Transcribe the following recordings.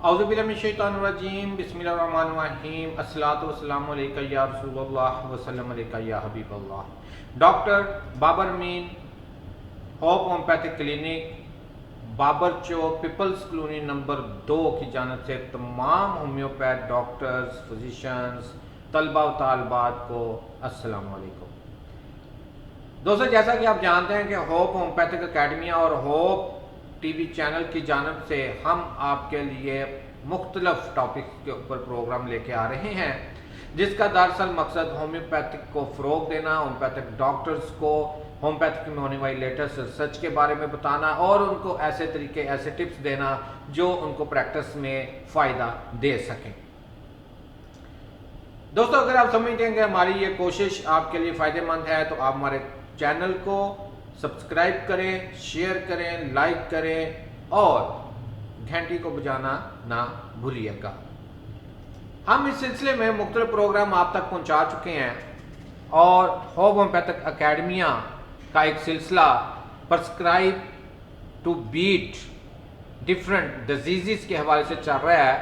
اعوذ باللہ من الشیطان الرجیم بسم اللہ الرحمن الرحیم الصلاۃ والسلام علیکہ یا رسول اللہ وسلم علیکہ یا حبیب اللہ۔ ڈاکٹر بابر مین ہوپ ہومیوپیتھک کلینک بابر چوک پیپلز کالونی نمبر 2 کی جانب سے تمام ہومیوپیتھ ڈاکٹرز، فزیشنز، طلبہ و طالبات کو السلام علیکم۔ دوستو، جیسا کہ آپ جانتے ہیں کہ ہوپ ہومیوپیتھک اکیڈمی اور ہوپ ٹی وی چینل کی جانب سے ہم آپ کے لیے مختلف ٹاپکس کے اوپر پروگرام لے کے آ رہے ہیں، جس کا دراصل مقصد ہومیوپیتھک کو فروغ دینا، ہومیوپیتھک ڈاکٹرز کو ہومیوپیتھک میں ہونے والی لیٹسٹ ریسرچ کے بارے میں بتانا اور ان کو ایسے طریقے، ایسے ٹپس دینا جو ان کو پریکٹس میں فائدہ دے سکیں۔ دوستو، اگر آپ سمجھتے ہیں کہ ہماری یہ کوشش آپ کے لیے فائدہ مند ہے تو آپ ہمارے چینل کو سبسکرائب کریں، شیئر کریں، لائک کریں اور گھنٹی کو بجانا نہ بھولیے گا۔ ہم اس سلسلے میں مختلف پروگرام آپ تک پہنچا چکے ہیں اور ہوپ ہومیوپیتھک اکیڈمیا کا ایک سلسلہ prescribe to beat different diseases کے حوالے سے چل رہا ہے۔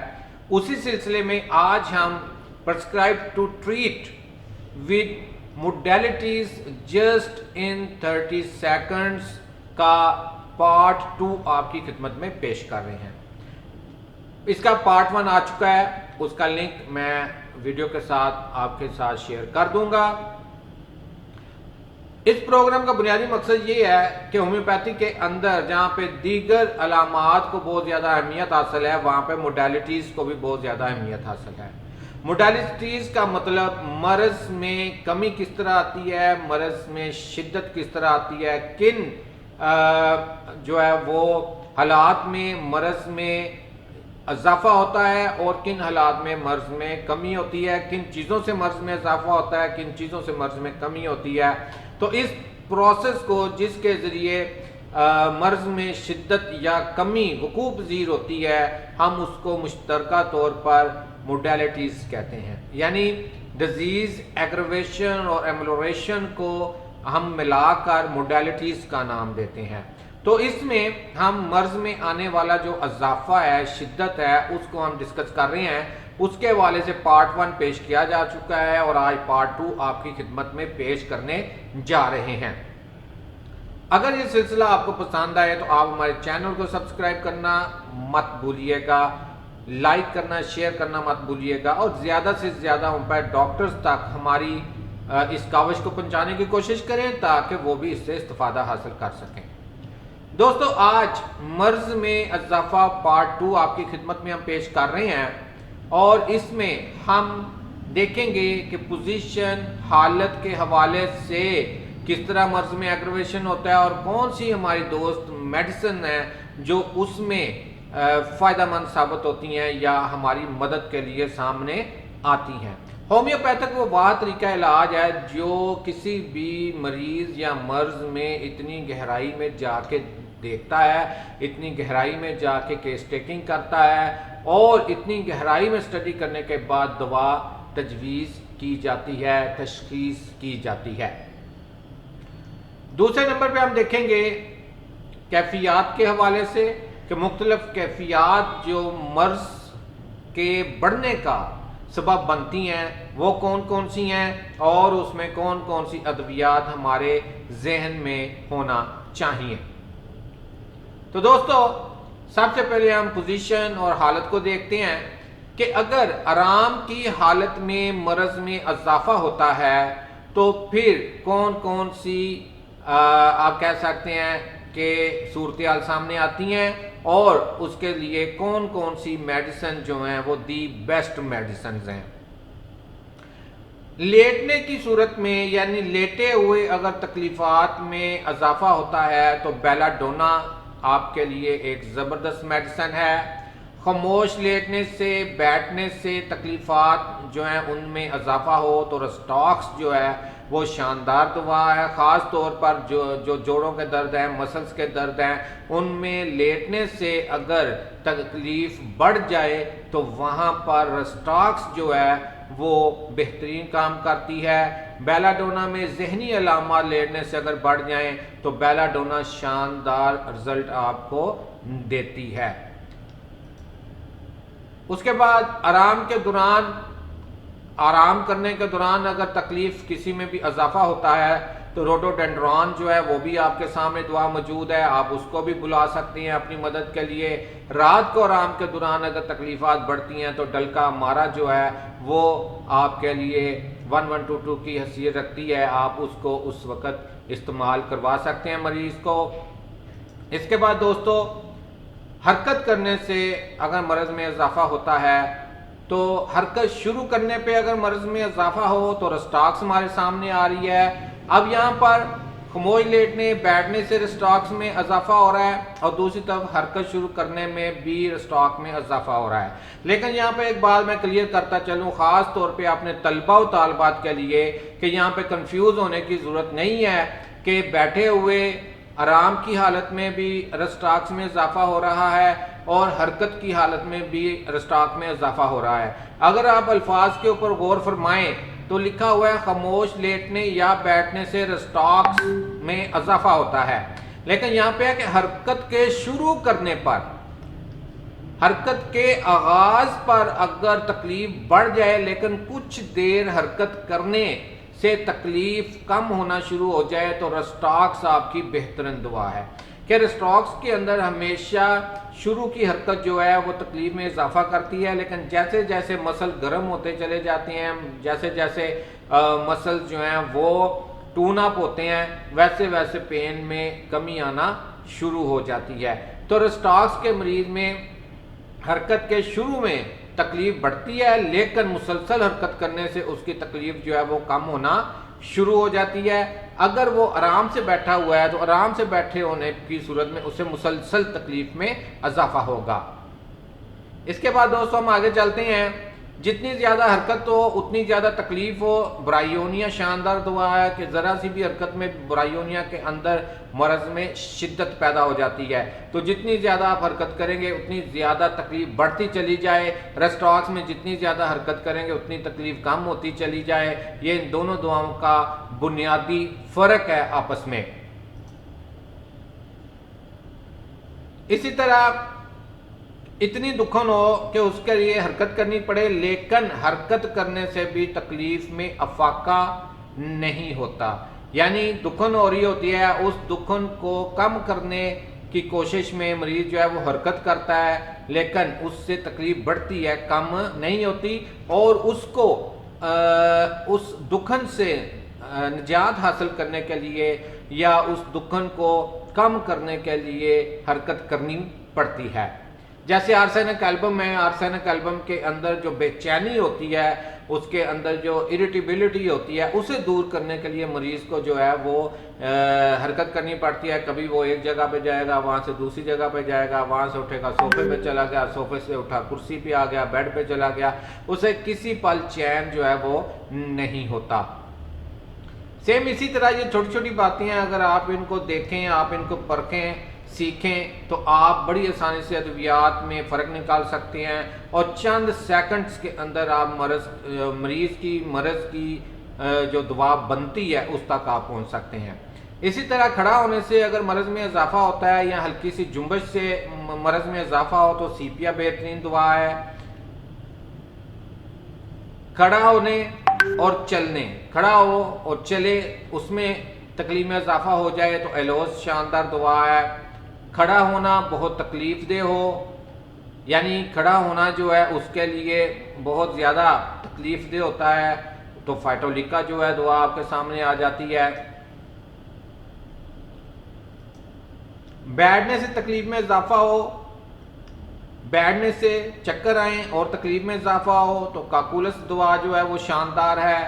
اسی سلسلے میں آج ہم prescribe to treat with modalities just in 30 seconds کا پارٹ 2 آپ کی خدمت میں پیش کر رہے ہیں۔ اس کا پارٹ 1 آ چکا ہے، اس کا لنک میں ویڈیو کے ساتھ آپ کے ساتھ شیئر کر دوں گا۔ اس پروگرام کا بنیادی مقصد یہ ہے کہ ہومیوپیتھی کے اندر جہاں پہ دیگر علامات کو بہت زیادہ اہمیت حاصل ہے، وہاں پہ موڈیلٹیز کو بھی بہت زیادہ اہمیت حاصل ہے۔ موڈیلٹیز کا مطلب مرض میں کمی کس طرح آتی ہے، مرض میں شدت کس طرح آتی ہے، کن جو ہے وہ حالات میں مرض میں اضافہ ہوتا ہے اور کن حالات میں مرض میں کمی ہوتی ہے، کن چیزوں سے مرض میں اضافہ ہوتا ہے، کن چیزوں سے مرض میں کمی ہوتی ہے۔ تو اس پروسیس کو جس کے ذریعے مرض میں شدت یا کمی وقوع پذیر ہوتی ہے، ہم اس کو مشترکہ طور پر موڈیلٹیز کہتے ہیں۔ یعنی ڈیزیز ایگریویشن اور ایملوریشن کو ہم ملا کر موڈیلٹیز کا نام دیتے ہیں۔ تو اس میں ہم مرض میں آنے والا جو اضافہ ہے، شدت ہے، اس کو ہم ڈسکس کر رہے ہیں۔ اس کے حوالے سے پارٹ 1 پیش کیا جا چکا ہے اور آج پارٹ 2 آپ کی خدمت میں پیش کرنے جا رہے ہیں۔ اگر یہ سلسلہ آپ کو پسند آئے تو آپ ہمارے چینل کو سبسکرائب کرنا مت بھولیے گا، لائک کرنا، شیئر کرنا مت بھولیے گا اور زیادہ سے زیادہ ہومیوپیتھ ڈاکٹرز تک ہماری اس کاوش کو پہنچانے کی کوشش کریں تاکہ وہ بھی اس سے استفادہ حاصل کر سکیں۔ دوستو، آج مرض میں اضافہ پارٹ 2 آپ کی خدمت میں ہم پیش کر رہے ہیں اور اس میں ہم دیکھیں گے کہ پوزیشن، حالت کے حوالے سے کس طرح مرض میں ایگریویشن ہوتا ہے اور کون سی ہماری دوست میڈیسن ہیں جو اس میں فائدہ مند ثابت ہوتی ہیں یا ہماری مدد کے لیے سامنے آتی ہیں۔ ہومیوپیتھک وہ واحد طریقہ علاج ہے جو کسی بھی مریض یا مرض میں اتنی گہرائی میں جا کے دیکھتا ہے، اتنی گہرائی میں جا کے کیس ٹیکنگ کرتا ہے اور اتنی گہرائی میں اسٹڈی کرنے کے بعد دوا تجویز کی جاتی ہے، تشخیص کی جاتی ہے۔ دوسرے نمبر پہ ہم دیکھیں گے کیفیات کے حوالے سے کہ مختلف کیفیات جو مرض کے بڑھنے کا سبب بنتی ہیں وہ کون کون سی ہیں اور اس میں کون کون سی ادویات ہمارے ذہن میں ہونا چاہیے۔ تو دوستو، سب سے پہلے ہم پوزیشن اور حالت کو دیکھتے ہیں کہ اگر آرام کی حالت میں مرض میں اضافہ ہوتا ہے تو پھر کون کون سی آپ کہہ سکتے ہیں کہ صورتحال سامنے آتی ہیں اور اس کے لیے کون کون سی میڈیسن جو ہیں وہ دی بیسٹ میڈیسنز ہیں۔ لیٹنے کی صورت میں یعنی لیٹے ہوئے اگر تکلیفات میں اضافہ ہوتا ہے تو بیلا ڈونا آپ کے لیے ایک زبردست میڈیسن ہے۔ خاموش لیٹنے سے، بیٹھنے سے تکلیفات جو ہیں ان میں اضافہ ہو تو رسٹاکس جو ہے وہ شاندار دوا ہے، خاص طور پر جو جوڑوں کے درد ہیں، مسلز کے درد ہیں، ان میں لیٹنے سے اگر تکلیف بڑھ جائے تو وہاں پر رسٹاکس جو ہے وہ بہترین کام کرتی ہے۔ بیلا ڈونا میں ذہنی علامات لیٹنے سے اگر بڑھ جائیں تو بیلا ڈونا شاندار رزلٹ آپ کو دیتی ہے۔ اس کے بعد آرام کے دوران، آرام کرنے کے دوران اگر تکلیف کسی میں بھی اضافہ ہوتا ہے تو روڈوڈینڈرون جو ہے وہ بھی آپ کے سامنے دعا موجود ہے، آپ اس کو بھی بلا سکتی ہیں اپنی مدد کے لیے۔ رات کو آرام کے دوران اگر تکلیفات بڑھتی ہیں تو ڈلکا مارا جو ہے وہ آپ کے لیے 1122 کی حیثیت رکھتی ہے، آپ اس کو اس وقت استعمال کروا سکتے ہیں مریض کو۔ اس کے بعد دوستو، حرکت کرنے سے اگر مرض میں اضافہ ہوتا ہے تو حرکت شروع کرنے پہ اگر مرض میں اضافہ ہو تو رسٹاکس ہمارے سامنے آ رہی ہے۔ اب یہاں پر خموش لیٹنے بیٹھنے سے رسٹاکس میں اضافہ ہو رہا ہے، اور دوسری طرف حرکت شروع کرنے میں بھی رسٹاک میں اضافہ ہو رہا ہے۔ لیکن یہاں پہ ایک بات میں کلیئر کرتا چلوں، خاص طور پہ اپنے طلبہ و طالبات کے لیے، کہ یہاں پہ کنفیوز ہونے کی ضرورت نہیں ہے کہ بیٹھے ہوئے آرام کی حالت میں بھی رسٹاکس میں اضافہ ہو رہا ہے اور حرکت کی حالت میں بھی رسٹاک میں اضافہ ہو رہا ہے۔ اگر آپ الفاظ کے اوپر غور فرمائیں تو لکھا ہوا ہے خاموش لیٹنے یا بیٹھنے سے رسٹاکس میں اضافہ ہوتا ہے، لیکن یہاں پہ ہے کہ حرکت کے شروع کرنے پر، حرکت کے آغاز پر اگر تکلیف بڑھ جائے لیکن کچھ دیر حرکت کرنے سے تکلیف کم ہونا شروع ہو جائے تو رسٹاکس آپ کی بہترین دعا ہے۔ کہ رسٹاکس کے اندر ہمیشہ شروع کی حرکت جو ہے وہ تکلیف میں اضافہ کرتی ہے، لیکن جیسے جیسے مسل گرم ہوتے چلے جاتے ہیں، جیسے جیسے مسل جو ہیں وہ ٹون اپ ہوتے ہیں، ویسے ویسے پین میں کمی آنا شروع ہو جاتی ہے۔ تو رسٹاکس کے مریض میں حرکت کے شروع میں تکلیف بڑھتی ہے، لیکن مسلسل حرکت کرنے سے اس کی تکلیف جو ہے وہ کم ہونا شروع ہو جاتی ہے۔ اگر وہ آرام سے بیٹھا ہوا ہے تو آرام سے بیٹھے ہونے کی صورت میں اسے مسلسل تکلیف میں اضافہ ہوگا۔ اس کے بعد دوستوں ہم آگے چلتے ہیں۔ جتنی زیادہ حرکت ہو اتنی زیادہ تکلیف ہو، برائیونیا شاندار دعا ہے کہ ذرا سی بھی حرکت میں برائیونیا کے اندر مرض میں شدت پیدا ہو جاتی ہے، تو جتنی زیادہ آپ حرکت کریں گے اتنی زیادہ تکلیف بڑھتی چلی جائے۔ رسٹاکس میں جتنی زیادہ حرکت کریں گے اتنی تکلیف کم ہوتی چلی جائے۔ یہ ان دونوں دعاؤں کا بنیادی فرق ہے آپس میں۔ اسی طرح اتنی دکھن ہو کہ اس کے لیے حرکت کرنی پڑے، لیکن حرکت کرنے سے بھی تکلیف میں افاقہ نہیں ہوتا، یعنی دکھن ہو رہی ہوتی ہے، اس دکھن کو کم کرنے کی کوشش میں مریض جو ہے وہ حرکت کرتا ہے، لیکن اس سے تکلیف بڑھتی ہے، کم نہیں ہوتی، اور اس کو اس دکھن سے نجات حاصل کرنے کے لیے یا اس دکھن کو کم کرنے کے لیے حرکت کرنی پڑتی ہے۔ جیسے آرسینک ایلبم ہے، آرسینک ایلبم کے اندر جو بے چینی ہوتی ہے، اس کے اندر جو اریٹیبلٹی ہوتی ہے، اسے دور کرنے کے لیے مریض کو جو ہے وہ حرکت کرنی پڑتی ہے۔ کبھی وہ ایک جگہ پہ جائے گا، وہاں سے دوسری جگہ پہ جائے گا، وہاں سے اٹھے گا صوفے پہ چلا گیا، صوفے سے اٹھا کرسی پہ آ گیا، بیڈ پہ چلا گیا، اسے کسی پل چین جو ہے وہ نہیں ہوتا۔ سیم اسی طرح یہ چھوٹی چھوٹی باتیں ہیں، اگر آپ ان کو دیکھیں، آپ ان کو پرکھیں، سیکھیں تو آپ بڑی آسانی سے ادویات میں فرق نکال سکتے ہیں، اور چند سیکنڈز کے اندر آپ مریض کی جو دوا بنتی ہے اس تک آپ پہنچ سکتے ہیں۔ اسی طرح کھڑا ہونے سے اگر مرض میں اضافہ ہوتا ہے یا ہلکی سی جنبش سے مرض میں اضافہ ہو تو سیپیا بہترین دعا ہے۔ کھڑا ہونے اور چلنے، کھڑا ہو اور چلے، اس میں تکلیف میں اضافہ ہو جائے تو ایلوز شاندار دعا ہے۔ کھڑا ہونا بہت تکلیف دہ ہو، یعنی کھڑا ہونا جو ہے اس کے لیے بہت زیادہ تکلیف دہ ہوتا ہے، تو فائٹولیکا جو ہے دعا آپ کے سامنے آ جاتی ہے۔ بیٹھنے سے تکلیف میں اضافہ ہو، بیٹھنے سے چکر آئیں اور تکلیف میں اضافہ ہو تو کاکولس دعا جو ہے وہ شاندار ہے۔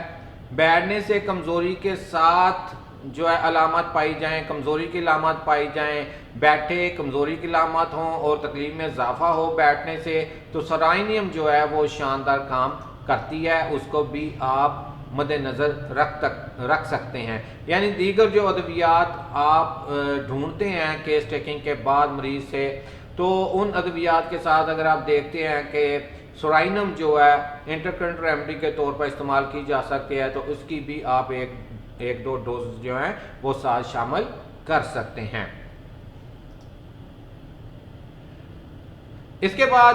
بیٹھنے سے کمزوری کے ساتھ جو ہے علامات پائی جائیں، کمزوری کی علامات پائی جائیں، بیٹھے کمزوری کی علامات ہوں اور تکلیف میں اضافہ ہو بیٹھنے سے، تو سرائنیم جو ہے وہ شاندار کام کرتی ہے، اس کو بھی آپ مد نظر رکھ سکتے ہیں۔ یعنی دیگر جو ادویات آپ ڈھونڈتے ہیں کیس ٹیکنگ کے بعد مریض سے، تو ان ادویات کے ساتھ اگر آپ دیکھتے ہیں کہ سورائنم جو ہے انٹرکرنٹ ریمیڈی کے طور پر استعمال کی جا سکتی ہے، تو اس کی بھی آپ ایک دو ڈوز جو ہیں وہ ساتھ شامل کر سکتے ہیں۔ اس کے بعد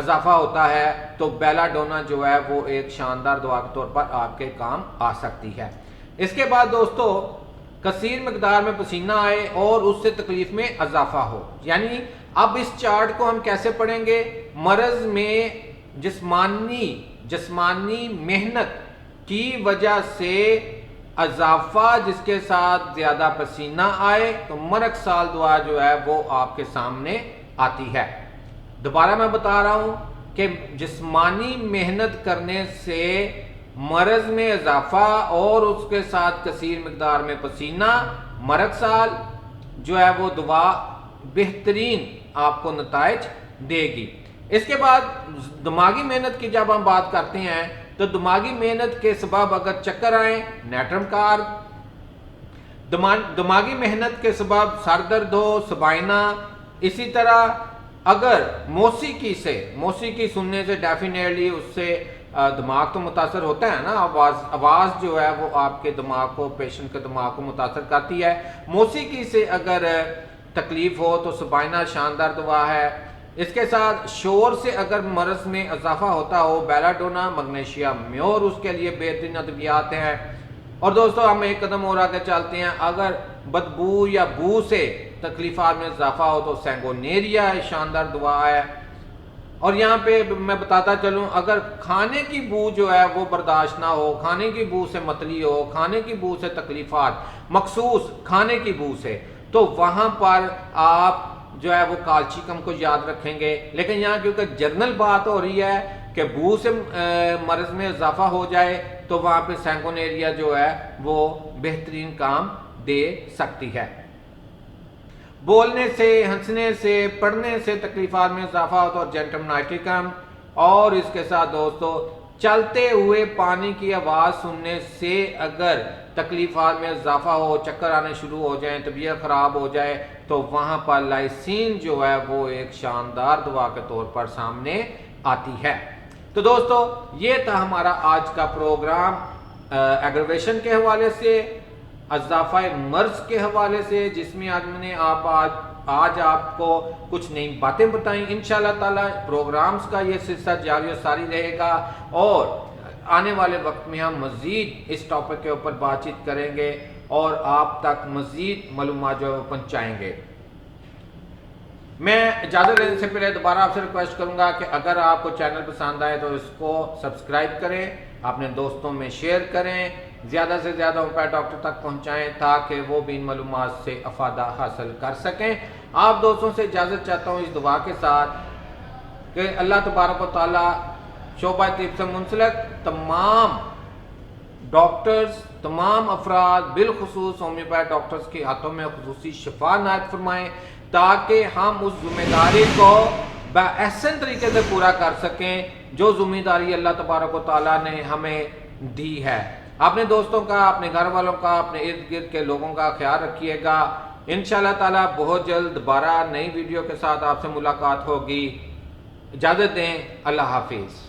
اضافہ ہوتا ہے تو بیلا ڈونا جو ہے وہ ایک شاندار دعا کے طور پر آپ کے کام آ سکتی ہے۔ اس کے بعد دوستو کثیر مقدار میں پسینہ آئے اور اس سے تکلیف میں اضافہ ہو، یعنی اب اس چارٹ کو ہم کیسے پڑھیں گے؟ مرض میں جسمانی محنت کی وجہ سے اضافہ جس کے ساتھ زیادہ پسینہ آئے تو مرگ سال دعا جو ہے وہ آپ کے سامنے آتی ہے۔ دوبارہ میں بتا رہا ہوں کہ جسمانی محنت کرنے سے مرض میں اضافہ اور اس کے ساتھ کثیر مقدار میں پسینہ، مرگ سال جو ہے وہ دعا بہترین آپ کو نتائج دے گی۔ اس کے بعد دماغی محنت کی جب ہم بات کرتے ہیں تو دماغی محنت کے سبب اگر چکر آئیں، نیٹرم کار، دماغی محنت کے سبب سر درد ہو، سبائنا، اسی طرح اگر موسیقی سننے سے ڈیفینیٹلی اس سے دماغ تو متاثر ہوتا ہے نا، آواز جو ہے وہ آپ کے دماغ کو، پیشنٹ کے دماغ کو متاثر کرتی ہے۔ موسیقی سے اگر تکلیف ہو تو سبائنا شاندار دعا ہے۔ اس کے ساتھ شور سے اگر مرض میں اضافہ ہوتا ہو، بیلا ڈونا، مگنیشیم میور اس کے لیے بہترین ادویات ہیں۔ اور دوستو ہم ایک قدم اور آگے چلتے ہیں، اگر بدبو یا بو سے تکلیفات میں اضافہ ہو تو سینگونیریا شاندار دعا ہے۔ اور یہاں پہ میں بتاتا چلوں، اگر کھانے کی بو جو ہے وہ برداشت نہ ہو، کھانے کی بو سے متلی ہو، کھانے کی بو سے تکلیفات، مخصوص کھانے کی بو سے، تو وہاں پر آپ جو ہے وہ کالچیکم کو یاد رکھیں گے۔ لیکن یہاں کیونکہ جرنل بات ہو رہی ہے کہ بو سے مرض میں اضافہ ہو جائے تو وہاں پہ سینگونیریا جو ہے وہ بہترین کام دے سکتی ہے۔ بولنے سے، ہنسنے سے، پڑھنے سے تکلیفات میں اضافہ ہو تو ارجنٹم نائٹریکم، اور اس کے ساتھ دوستو چلتے ہوئے پانی کی آواز سننے سے اگر تکلیفات میں اضافہ ہو، چکر آنے شروع ہو جائیں، طبیعت خراب ہو جائے تو وہاں پر لائسین جو ہے وہ ایک شاندار دعا کے طور پر سامنے آتی ہے۔ تو دوستو یہ تھا ہمارا آج کا پروگرام ایگریویشن کے حوالے سے، اضافہ مرض کے حوالے سے، جس میں آج میں نے آج آپ کو کچھ نئی باتیں بتائیں۔ انشاءاللہ تعالی پروگرامز کا یہ سلسلہ جاری و ساری رہے گا اور آنے والے وقت میں ہم مزید اس ٹاپک کے اوپر بات چیت کریں گے اور آپ تک مزید معلومات جو پہنچائیں گے۔ میں اجازت لینے سے پہلے دوبارہ آپ سے ریکویسٹ کروں گا کہ اگر آپ کو چینل پسند آئے تو اس کو سبسکرائب کریں، اپنے دوستوں میں شیئر کریں، زیادہ سے زیادہ ہومیوپیتھ ڈاکٹر تک پہنچائیں تاکہ وہ بھی ان معلومات سے افادہ حاصل کر سکیں۔ آپ دوستوں سے اجازت چاہتا ہوں اس دعا کے ساتھ کہ اللہ تبارک و تعالی شعبہ طب سے منسلک تمام ڈاکٹرز، تمام افراد، بالخصوص ہومیوپیتھ ڈاکٹرز کے ہاتھوں میں خصوصی شفا عنایت فرمائیں تاکہ ہم اس ذمہ داری کو بأحسن طریقے سے پورا کر سکیں جو ذمہ داری اللہ تبارک و تعالیٰ نے ہمیں دی ہے۔ اپنے دوستوں کا، اپنے گھر والوں کا، اپنے ارد گرد کے لوگوں کا خیال رکھیے گا۔ انشاءاللہ تعالیٰ بہت جلد دوبارہ نئی ویڈیو کے ساتھ آپ سے ملاقات ہوگی۔ اجازت دیں، اللہ حافظ۔